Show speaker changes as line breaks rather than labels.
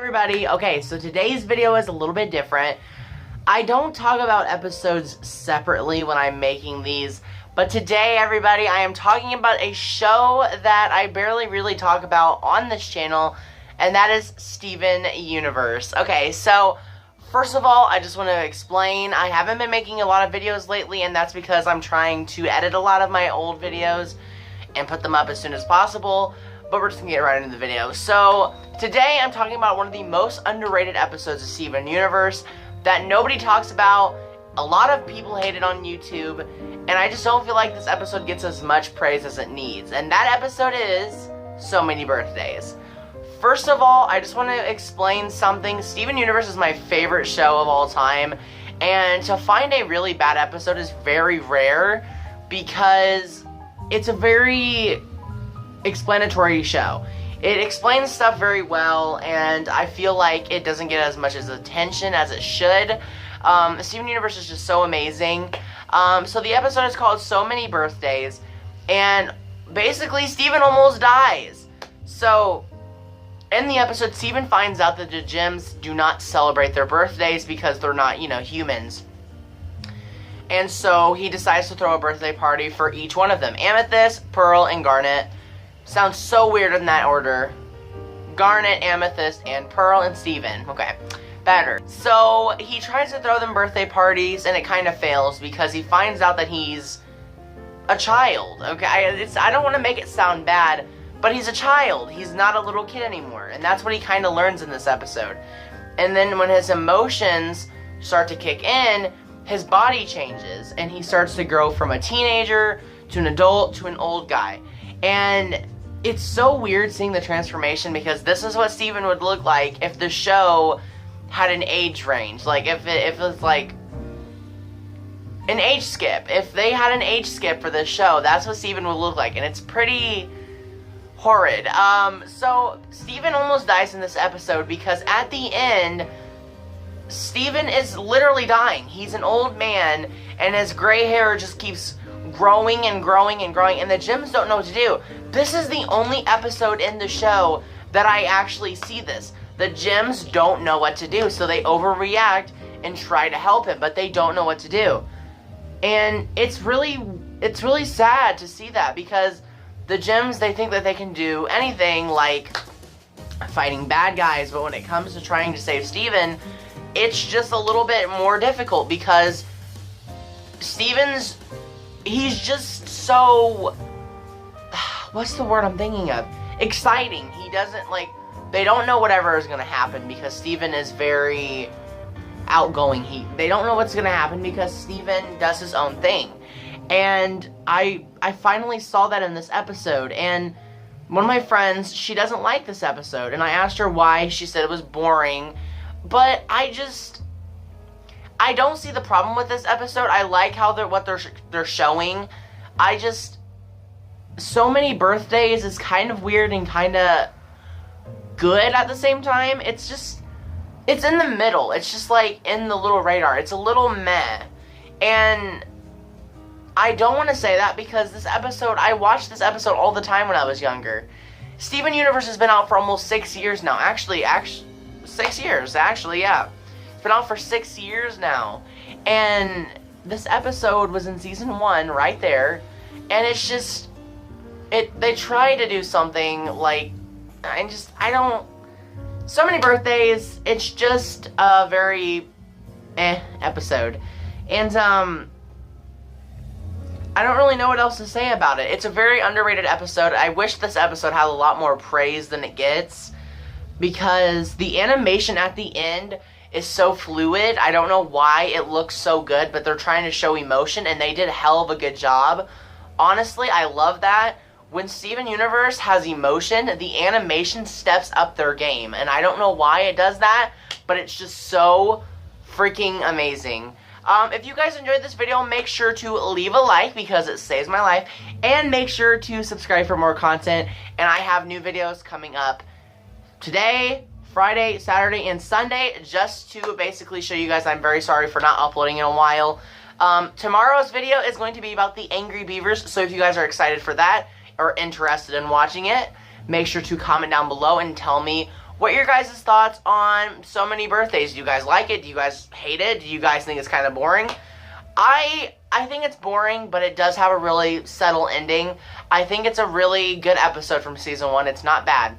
everybody. Okay, so today's video is a little bit different. I don't talk about episodes separately when I'm making these, but today, everybody, I am talking about a show that I barely really talk about on this channel, and that is Steven Universe. Okay, so first of all, I just want to explain, I haven't been making a lot of videos lately, and that's because I'm trying to edit a lot of my old videos and put them up as soon as possible. But we're just gonna get right into the video. So today I'm talking about one of the most underrated episodes of Steven Universe that nobody talks about. A lot of people hate it on YouTube, and I just don't feel like this episode gets as much praise as it needs. And that episode is So Many Birthdays. First of all, I just want to explain something. Steven Universe is my favorite show of all time, and to find a really bad episode is very rare because it's a very explanatory show. It explains stuff very well, and I feel like it doesn't get as much as attention as it should. Steven Universe is just so amazing. So the episode is called So Many Birthdays, and basically Steven almost dies. So in the episode, Steven finds out that the gems do not celebrate their birthdays because they're not, humans. And so he decides to throw a birthday party for each one of them. Amethyst, Pearl, and Garnet. Sounds so weird in that order. Garnet, Amethyst, and Pearl, and Steven. Okay, better. So he tries to throw them birthday parties, and it kind of fails because he finds out that he's a child. Okay, I don't want to make it sound bad, but he's a child. He's not a little kid anymore, and that's what he kind of learns in this episode. And then when his emotions start to kick in, his body changes, and he starts to grow from a teenager to an adult to an old guy. And it's so weird seeing the transformation because this is what Steven would look like if the show had an age range. Like, if it was like an age skip. If they had an age skip for this show, that's what Steven would look like. And it's pretty horrid. So Steven almost dies in this episode because at the end, Steven is literally dying. He's an old man, and his gray hair just keeps growing and growing and growing, and the gems don't know what to do. This is the only episode in the show that I actually see this. The gems don't know what to do, so they overreact and try to help him, but they don't know what to do. And it's really sad to see that because the gems, they think that they can do anything like fighting bad guys, but when it comes to trying to save Steven, it's just a little bit more difficult because he's just so, what's the word I'm thinking of? Exciting. He doesn't, they don't know whatever is going to happen because Steven is very outgoing. They don't know what's going to happen because Steven does his own thing. And I finally saw that in this episode, and one of my friends, she doesn't like this episode, and I asked her why. She said it was boring, but I don't see the problem with this episode. I like how they're showing. So Many Birthdays is kind of weird and kind of good at the same time. It's in the middle. It's just like in the little radar. It's a little meh. And I don't want to say that because I watched this episode all the time when I was younger. Steven Universe has been out for almost 6 years now. Actually, 6 years, yeah. Been out for 6 years now, and this episode was in season 1 right there, and it's just they try to do something like So Many Birthdays, it's just a very episode, and I don't really know what else to say about it. It's a very underrated episode. I wish this episode had a lot more praise than it gets because the animation at the end is so fluid. I don't know why it looks so good, but they're trying to show emotion, and they did a hell of a good job. Honestly, I love that. When Steven Universe has emotion, the animation steps up their game, and I don't know why it does that, but it's just so freaking amazing. If you guys enjoyed this video, make sure to leave a like because it saves my life, and make sure to subscribe for more content, and I have new videos coming up today, Friday, Saturday, and Sunday, just to basically show you guys I'm very sorry for not uploading in a while. Tomorrow's video is going to be about the Angry Beavers, so if you guys are excited for that or interested in watching it, make sure to comment down below and tell me what are your guys' thoughts on So Many Birthdays? Do you guys like it? Do you guys hate it? Do you guys think it's kind of boring? I think it's boring, but it does have a really subtle ending. I think it's a really good episode from season 1. It's not bad.